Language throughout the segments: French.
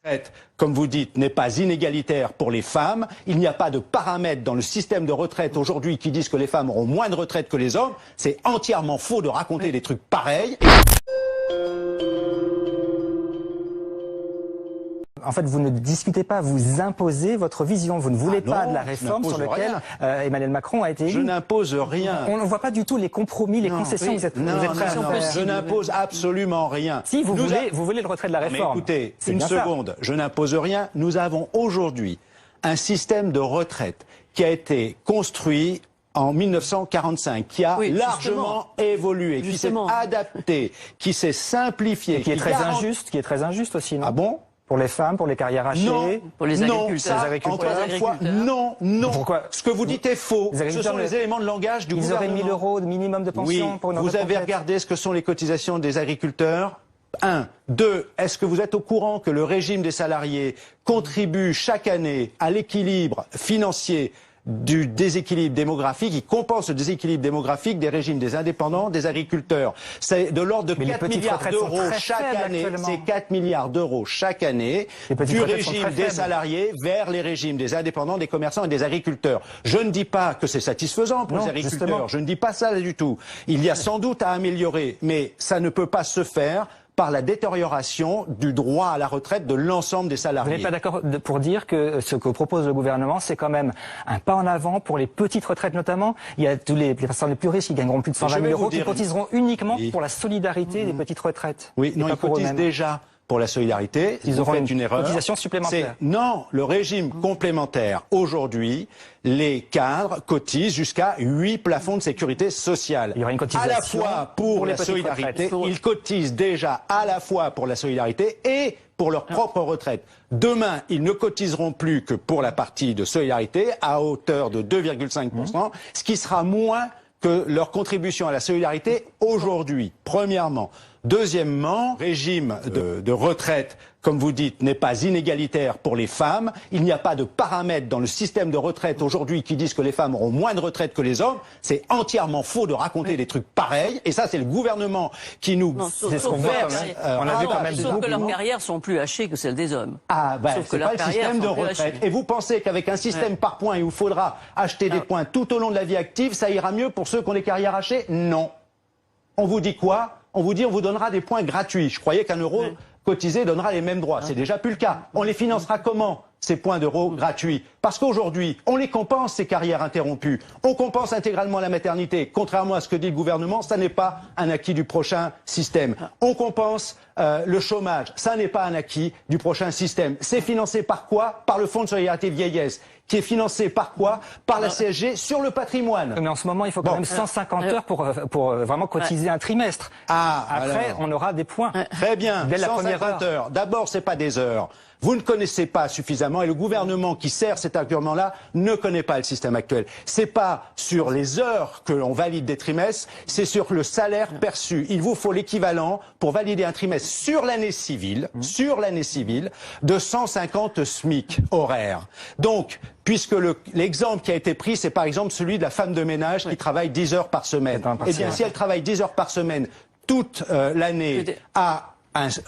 retraite, comme vous dites, n'est pas inégalitaire pour les femmes. Il n'y a pas de paramètres dans le système de retraite aujourd'hui qui disent que les femmes auront moins de retraite que les hommes. C'est entièrement faux de raconter des trucs pareils. En fait, vous ne discutez pas, vous imposez votre vision. Vous ne voulez pas de la réforme sur laquelle Emmanuel Macron a été élu. Je n'impose rien. On ne voit pas du tout les compromis, les concessions. Vous êtes prêts à faire. Je n'impose absolument rien. Si, vous voulez le retrait de la réforme. Mais écoutez, une seconde, je n'impose rien. Nous avons aujourd'hui un système de retraite qui a été construit en 1945, qui a largement évolué, qui s'est adapté, qui s'est simplifié. Et qui est très injuste aussi, non? Ah bon? Pour les femmes, pour les carrières hachées, non, pour les agriculteurs. Encore une fois, non. Pourquoi? Ce que vous dites est faux. Ce sont les éléments de langage du gouvernement. Ils auraient 1000 € de minimum de pension pour une retraite. Vous avez regardé ce que sont les cotisations des agriculteurs? 1. 2. Est-ce que vous êtes au courant que le régime des salariés contribue chaque année à l'équilibre financier du déséquilibre démographique, il compense le déséquilibre démographique des régimes des indépendants, des agriculteurs. C'est de l'ordre de 4 milliards d'euros chaque année. C'est 4 milliards d'euros chaque année du régime des salariés vers les régimes des indépendants, des commerçants et des agriculteurs. Je ne dis pas que c'est satisfaisant pour les agriculteurs. Justement. Je ne dis pas ça du tout. Il y a sans doute à améliorer, mais ça ne peut pas se faire par la détérioration du droit à la retraite de l'ensemble des salariés. Vous n'êtes pas d'accord pour dire que ce que propose le gouvernement, c'est quand même un pas en avant pour les petites retraites notamment? Il y a tous les personnes les plus riches qui gagneront plus de 120 000 € qui cotiseront uniquement pour la solidarité des petites retraites. Oui, non, ils cotisent déjà pour la solidarité. Ils auront une erreur. Cotisation supplémentaire. Non, le régime complémentaire, aujourd'hui, les cadres cotisent jusqu'à 8 plafonds de sécurité sociale. Il y aura une cotisation à la fois pour la solidarité, ils cotisent déjà à la fois pour la solidarité et pour leur propre retraite. Demain, ils ne cotiseront plus que pour la partie de solidarité à hauteur de 2,5%, ce qui sera moins que leur contribution à la solidarité aujourd'hui, premièrement. Deuxièmement, régime de retraite, comme vous dites, n'est pas inégalitaire pour les femmes. Il n'y a pas de paramètres dans le système de retraite aujourd'hui qui disent que les femmes auront moins de retraite que les hommes. C'est entièrement faux de raconter des trucs pareils. Et ça, c'est le gouvernement qui nous verse. On a vu quand même sauf que leurs carrières sont plus hachées que celles des hommes. Ah ben, c'est pas le système de retraite. Et vous pensez qu'avec un système par points où il faudra acheter des points tout au long de la vie active, ça ira mieux pour ceux qui ont des carrières hachées? Non. On vous dit quoi? On vous dit on vous donnera des points gratuits. Je croyais qu'un euro cotisé donnera les mêmes droits. C'est déjà plus le cas. On les financera comment, ces points d'euros gratuits? Parce qu'aujourd'hui, on les compense, ces carrières interrompues. On compense intégralement la maternité. Contrairement à ce que dit le gouvernement, ça n'est pas un acquis du prochain système. On compense le chômage. Ça n'est pas un acquis du prochain système. C'est financé par quoi? Par le Fonds de solidarité vieillesse, qui est financé par quoi? Par la CSG sur le patrimoine. Mais en ce moment, il faut quand même 150 heures pour vraiment cotiser un trimestre. Après, on aura des points. Très bien, dès la 150 heures. D'abord, c'est pas des heures. Vous ne connaissez pas suffisamment, et le gouvernement qui sert cet argument-là ne connaît pas le système actuel. C'est pas sur les heures que l'on valide des trimestres, c'est sur le salaire perçu. Il vous faut l'équivalent pour valider un trimestre sur l'année civile, de 150 SMIC horaires. Donc, puisque l'exemple qui a été pris, c'est par exemple celui de la femme de ménage qui travaille 10 heures par semaine. Eh bien, si elle travaille 10 heures par semaine toute l'année à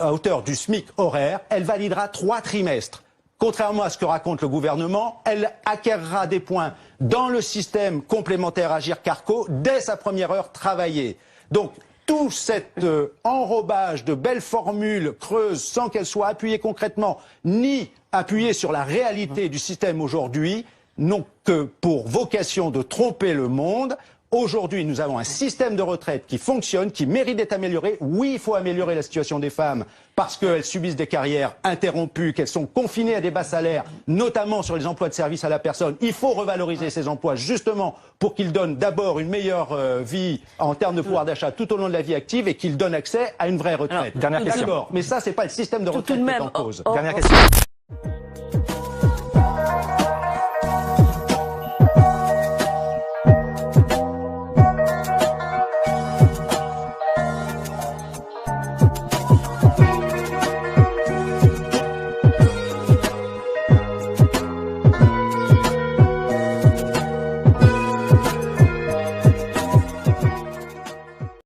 hauteur du SMIC horaire, elle validera 3 trimestres. Contrairement à ce que raconte le gouvernement, elle acquérera des points dans le système complémentaire Agirc-Arrco dès sa première heure travaillée. Donc, tout cet enrobage de belles formules creuses sans qu'elles soient appuyées concrètement, ni appuyées sur la réalité du système aujourd'hui, n'ont que pour vocation de tromper le monde. Aujourd'hui, nous avons un système de retraite qui fonctionne, qui mérite d'être amélioré. Oui, il faut améliorer la situation des femmes parce qu'elles subissent des carrières interrompues, qu'elles sont confinées à des bas salaires, notamment sur les emplois de service à la personne. Il faut revaloriser ces emplois justement pour qu'ils donnent d'abord une meilleure vie en termes de pouvoir d'achat tout au long de la vie active et qu'ils donnent accès à une vraie retraite. Dernière question. Mais ça, c'est pas le système de retraite qui est en cause. Dernière question.